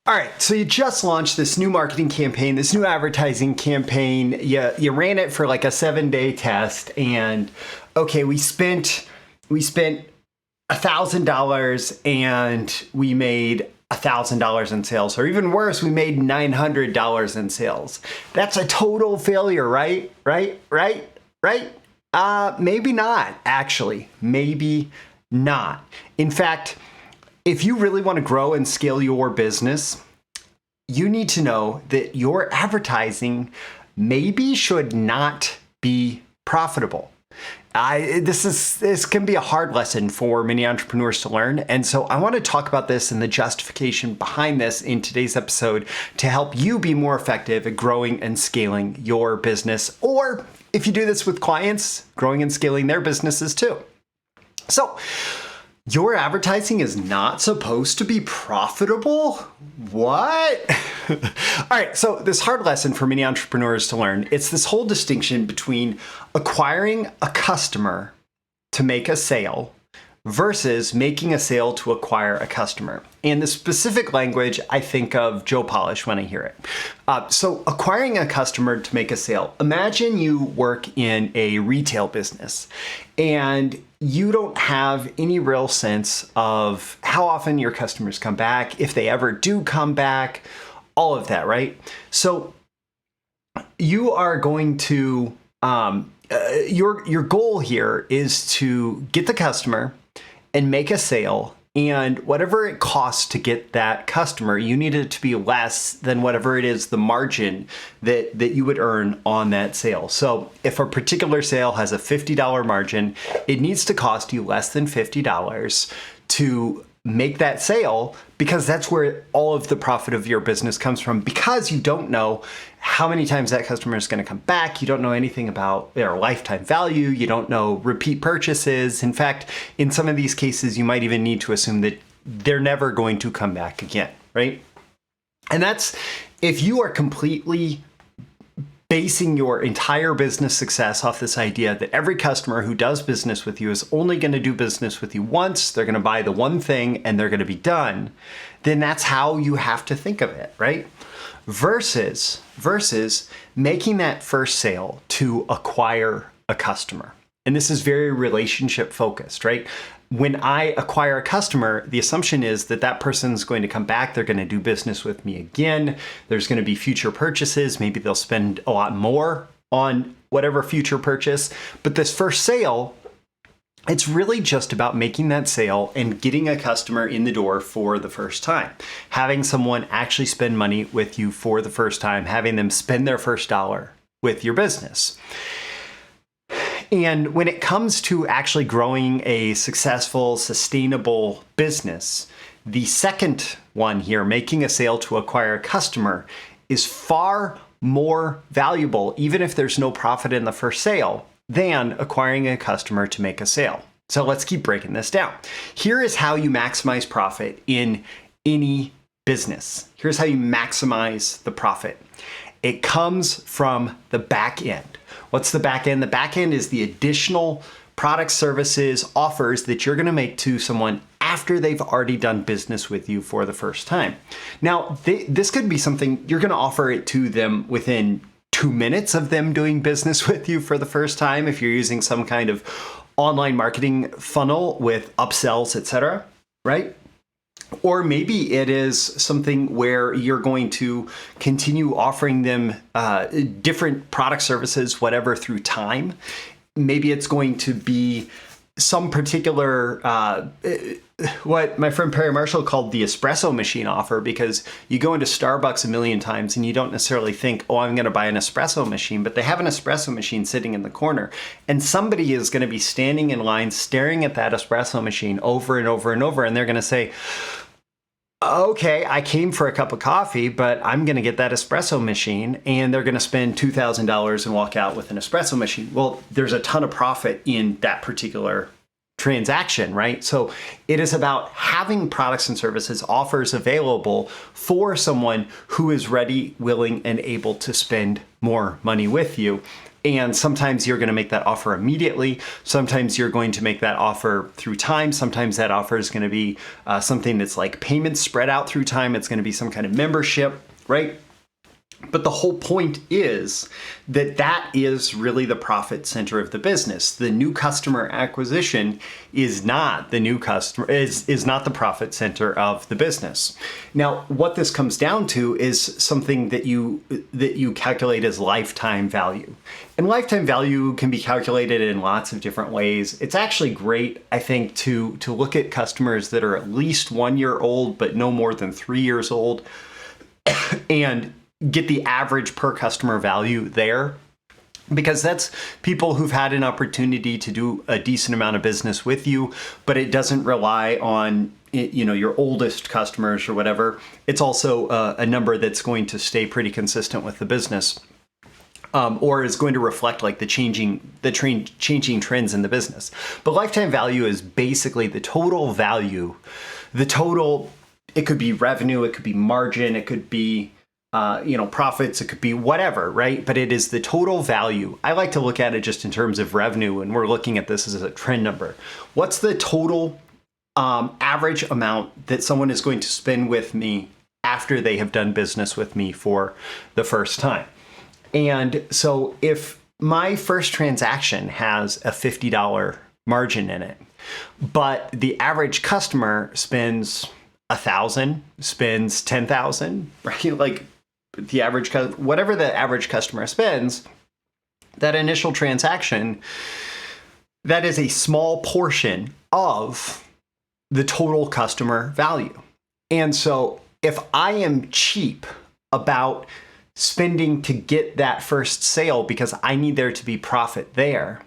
All right, so you just launched this new marketing campaign, this new advertising campaign. You ran it for like a 7-day test, and okay, we spent $1,000 and we made $1,000 in sales, or even worse, we made $900 in sales. That's a total failure, right? Maybe not, actually. Maybe not. In fact, if you really want to grow and scale your business, you need to know that your advertising maybe should not be profitable. This can be a hard lesson for many entrepreneurs to learn. And so I want to talk about this and the justification behind this in today's episode to help you be more effective at growing and scaling your business. Or if you do this with clients, growing and scaling their businesses too. So, your advertising is not supposed to be profitable? What? All right, so this hard lesson for many entrepreneurs to learn, it's this whole distinction between acquiring a customer to make a sale versus making a sale to acquire a customer. In the specific language, I think of Joe Polish when I hear it. So acquiring a customer to make a sale. Imagine you work in a retail business and you don't have any real sense of how often your customers come back, if they ever do come back, all of that, right? So you are going to, your goal here is to get the customer and make a sale, and whatever it costs to get that customer, you need it to be less than whatever it is the margin that you would earn on that sale. So if a particular sale has a $50 margin, it needs to cost you less than $50 to make that sale, because that's where all of the profit of your business comes from, because you don't know how many times that customer is going to come back. You don't know anything about their lifetime value. You don't know repeat purchases. In fact, in some of these cases, you might even need to assume that they're never going to come back again, right? And that's if you are completely basing your entire business success off this idea that every customer who does business with you is only going to do business with you once, they're going to buy the one thing and they're going to be done, then that's how you have to think of it, right? Versus making that first sale to acquire a customer. And this is very relationship focused, right? When I acquire a customer, the assumption is that that person's going to come back. They're going to do business with me again. There's going to be future purchases. Maybe they'll spend a lot more on whatever future purchase. But this first sale, it's really just about making that sale and getting a customer in the door for the first time. Having someone actually spend money with you for the first time, having them spend their first dollar with your business. And when it comes to actually growing a successful, sustainable business, the second one here, making a sale to acquire a customer, is far more valuable, even if there's no profit in the first sale, than acquiring a customer to make a sale. So let's keep breaking this down. Here is how you maximize profit in any business. Here's how you maximize the profit. It comes from the back end. What's the back end? The back end is the additional products, services, offers that you're going to make to someone after they've already done business with you for the first time. Now, this could be something you're going to offer it to them within 2 minutes of them doing business with you for the first time, if you're using some kind of online marketing funnel with upsells, etc., right? Or maybe it is something where you're going to continue offering them different product services, whatever, through time. Maybe it's going to be some particular, what my friend Perry Marshall called the espresso machine offer, because you go into Starbucks a million times and you don't necessarily think, oh, I'm going to buy an espresso machine, but they have an espresso machine sitting in the corner, and somebody is going to be standing in line staring at that espresso machine over and over and over, and they're going to say, okay, I came for a cup of coffee, but I'm going to get that espresso machine, and they're going to spend $2,000 and walk out with an espresso machine. Well, there's a ton of profit in that particular transaction, right? So it is about having products and services, offers available for someone who is ready, willing, and able to spend more money with you. And sometimes you're going to make that offer immediately. Sometimes you're going to make that offer through time. Sometimes that offer is going to be something that's like payments spread out through time. It's going to be some kind of membership, right? But the whole point is that that is really the profit center of the business. The new customer acquisition is not the new customer, is not the profit center of the business. Now, what this comes down to is something that you calculate as lifetime value. And lifetime value can be calculated in lots of different ways. It's actually great, I think, to look at customers that are at least 1 year old, but no more than 3 years old, and get the average per customer value there, because that's people who've had an opportunity to do a decent amount of business with you, but it doesn't rely on, you know, your oldest customers or whatever. It's also a number that's going to stay pretty consistent with the business, or is going to reflect like the changing trends in the business. But lifetime value is basically the total value, it could be revenue, it could be margin, it could be profits, it could be whatever, right? But it is the total value. I like to look at it just in terms of revenue, and we're looking at this as a trend number. What's the total average amount that someone is going to spend with me after they have done business with me for the first time? And so if my first transaction has a $50 margin in it, but the average customer spends $1,000, spends $10,000, right? Like the average, whatever the average customer spends, that initial transaction, that is a small portion of the total customer value. And so if I am cheap about spending to get that first sale because I need there to be profit there,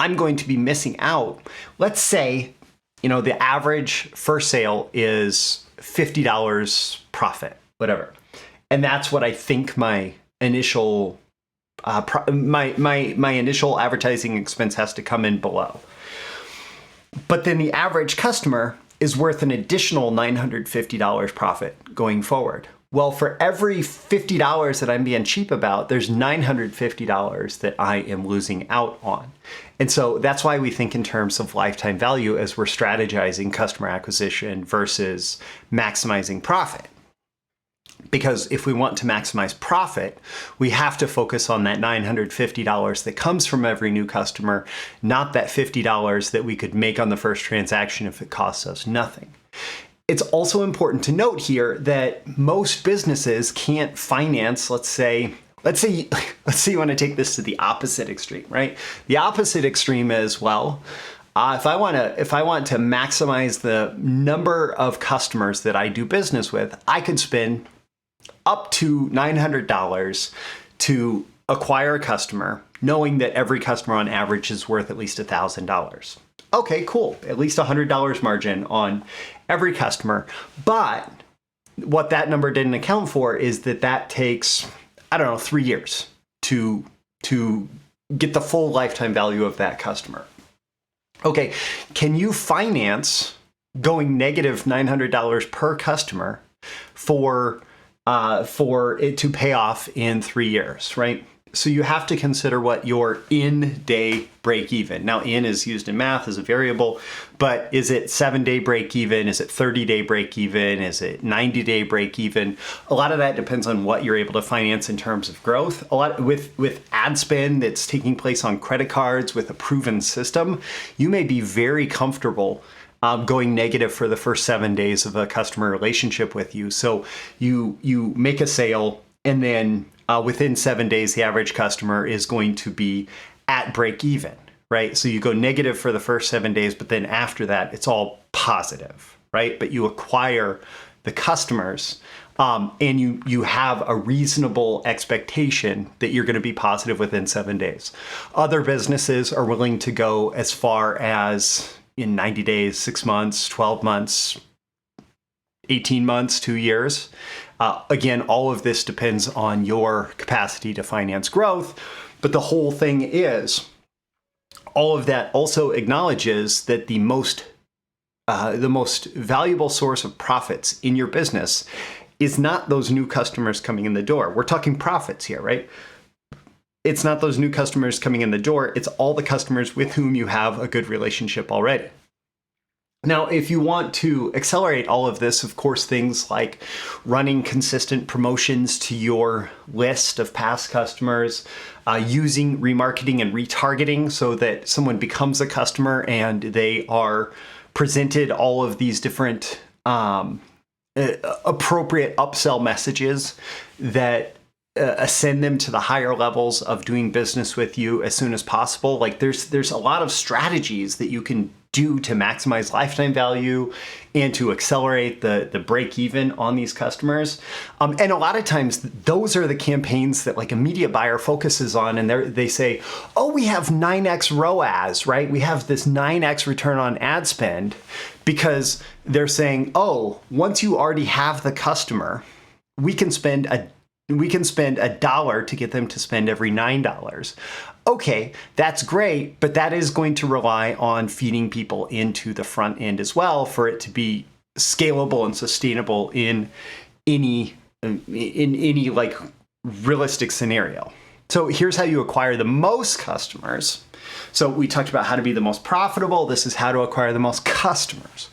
I'm going to be missing out. Let's say, the average first sale is $50 profit, whatever. And that's what I think my initial my initial advertising expense has to come in below. But then the average customer is worth an additional $950 profit going forward. Well, for every $50 that I'm being cheap about, there's $950 that I am losing out on. And so that's why we think in terms of lifetime value as we're strategizing customer acquisition versus maximizing profit. Because if we want to maximize profit, we have to focus on that $950 that comes from every new customer, not that $50 that we could make on the first transaction if it costs us nothing. It's also important to note here that most businesses can't finance, let's say you want to take this to the opposite extreme, right? The opposite extreme is, well, if I want to maximize the number of customers that I do business with, I could spend up to $900 to acquire a customer, knowing that every customer on average is worth at least $1,000. Okay, cool. At least $100 margin on every customer. But what that number didn't account for is that takes, 3 years to get the full lifetime value of that customer. Okay, can you finance going negative $900 per customer for it to pay off in 3 years, right? So you have to consider what your in-day break-even. Now, in is used in math as a variable, but is it 7-day break-even? Is it 30-day break-even? Is it 90-day break-even? A lot of that depends on what you're able to finance in terms of growth. A lot with ad spend that's taking place on credit cards with a proven system, you may be very comfortable going negative for the first 7 days of a customer relationship with you. So you make a sale, and then within 7 days, the average customer is going to be at break even, right? So you go negative for the first 7 days, but then after that, it's all positive, right? But you acquire the customers, and you have a reasonable expectation that you're going to be positive within 7 days. Other businesses are willing to go as far as in 90 days, 6 months, 12 months, 18 months, 2 years. Again, all of this depends on your capacity to finance growth, but the whole thing is all of that also acknowledges that the most valuable source of profits in your business is not those new customers coming in the door. We're talking profits here, right? It's not those new customers coming in the door. It's all the customers with whom you have a good relationship already. Now, if you want to accelerate all of this, of course, things like running consistent promotions to your list of past customers, using remarketing and retargeting so that someone becomes a customer and they are presented all of these different appropriate upsell messages that ascend them to the higher levels of doing business with you as soon as possible. Like there's a lot of strategies that you can do to maximize lifetime value and to accelerate the break even on these customers. And a lot of times those are the campaigns that like a media buyer focuses on, and they say, oh, we have 9x ROAS, right? We have this 9x return on ad spend, because they're saying, oh, once you already have the customer, we can spend $1 to get them to spend every $9. Okay, that's great, but that is going to rely on feeding people into the front end as well for it to be scalable and sustainable in any like realistic scenario. So here's how you acquire the most customers. So we talked about how to be the most profitable. This is how to acquire the most customers.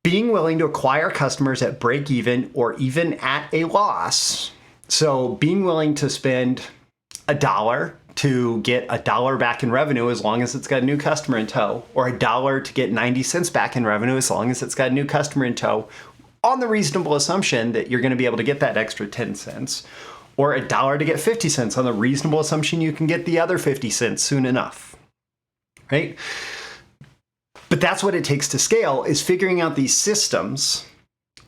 Being willing to acquire customers at break even or even at a loss. So being willing to spend $1 to get $1 back in revenue as long as it's got a new customer in tow, or $1 to get 90 cents back in revenue as long as it's got a new customer in tow, on the reasonable assumption that you're going to be able to get that extra 10 cents, or $1 to get 50 cents on the reasonable assumption you can get the other 50 cents soon enough, right? But that's what it takes to scale, is figuring out these systems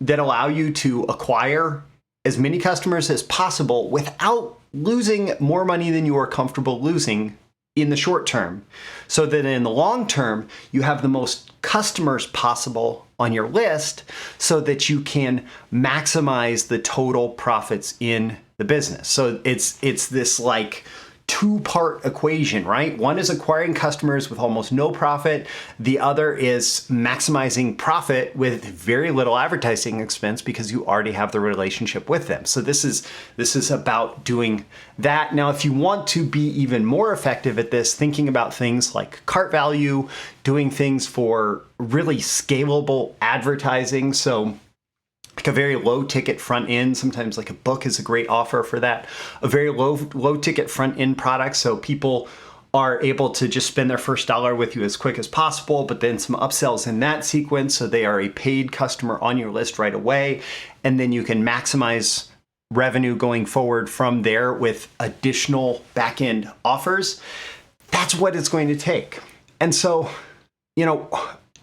that allow you to acquire as many customers as possible without losing more money than you are comfortable losing in the short term, so that in the long term, you have the most customers possible on your list so that you can maximize the total profits in the business. So it's this like two-part equation, right? One is acquiring customers with almost no profit. The other is maximizing profit with very little advertising expense because you already have the relationship with them. So this is about doing that. Now, if you want to be even more effective at this, thinking about things like cart value, doing things for really scalable advertising. So like a very low ticket front end, sometimes like a book is a great offer for that. A very low ticket front end product, so people are able to just spend their first $1 with you as quick as possible, but then some upsells in that sequence, so they are a paid customer on your list right away, and then you can maximize revenue going forward from there with additional back end offers. That's what it's going to take. And so,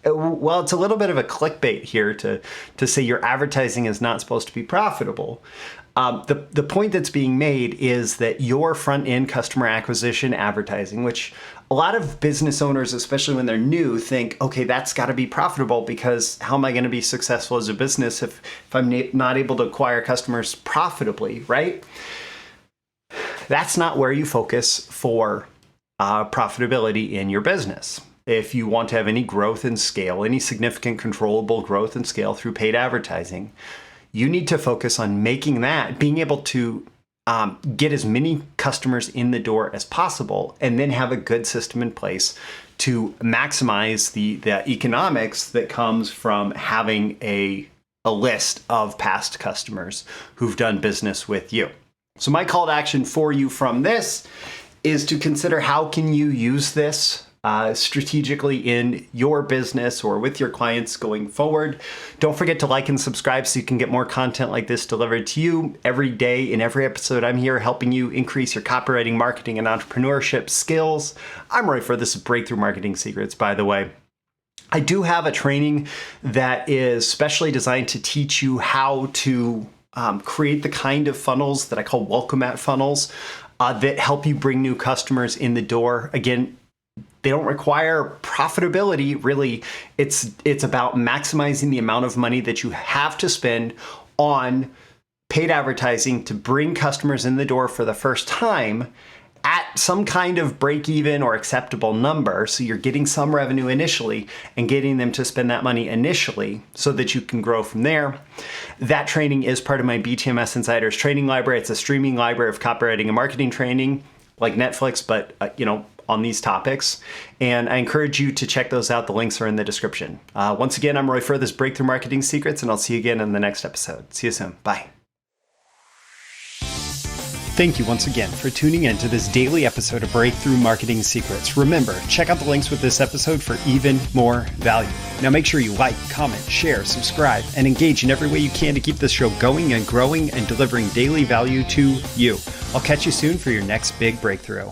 well, it's a little bit of a clickbait here to say your advertising is not supposed to be profitable. The point that's being made is that your front-end customer acquisition advertising, which a lot of business owners, especially when they're new, think, okay, that's got to be profitable, because how am I going to be successful as a business if I'm not able to acquire customers profitably, right? That's not where you focus for profitability in your business. If you want to have any growth and scale, any significant controllable growth and scale through paid advertising, you need to focus on making that, being able to get as many customers in the door as possible, and then have a good system in place to maximize the economics that comes from having a list of past customers who've done business with you. So my call to action for you from this is to consider how can you use this strategically in your business or with your clients going forward. Don't forget to like and subscribe so you can get more content like this delivered to you every day. In every episode, I'm here helping you increase your copywriting, marketing, and entrepreneurship skills. I'm Roy for this is Breakthrough Marketing Secrets, by the way. I do have a training that is specially designed to teach you how to create the kind of funnels that I call welcome mat funnels that help you bring new customers in the door. Again, they don't require profitability, really. It's about maximizing the amount of money that you have to spend on paid advertising to bring customers in the door for the first time at some kind of break even or acceptable number. So you're getting some revenue initially and getting them to spend that money initially so that you can grow from there. That training is part of my BTMS Insiders training library. It's a streaming library of copywriting and marketing training like Netflix, but on these topics. And I encourage you to check those out. The links are in the description. Once again, I'm Roy for this Breakthrough Marketing Secrets, and I'll see you again in the next episode. See you soon. Bye. Thank you once again for tuning in to this daily episode of Breakthrough Marketing Secrets. Remember, check out the links with this episode for even more value. Now make sure you like, comment, share, subscribe, and engage in every way you can to keep this show going and growing and delivering daily value to you. I'll catch you soon for your next big breakthrough.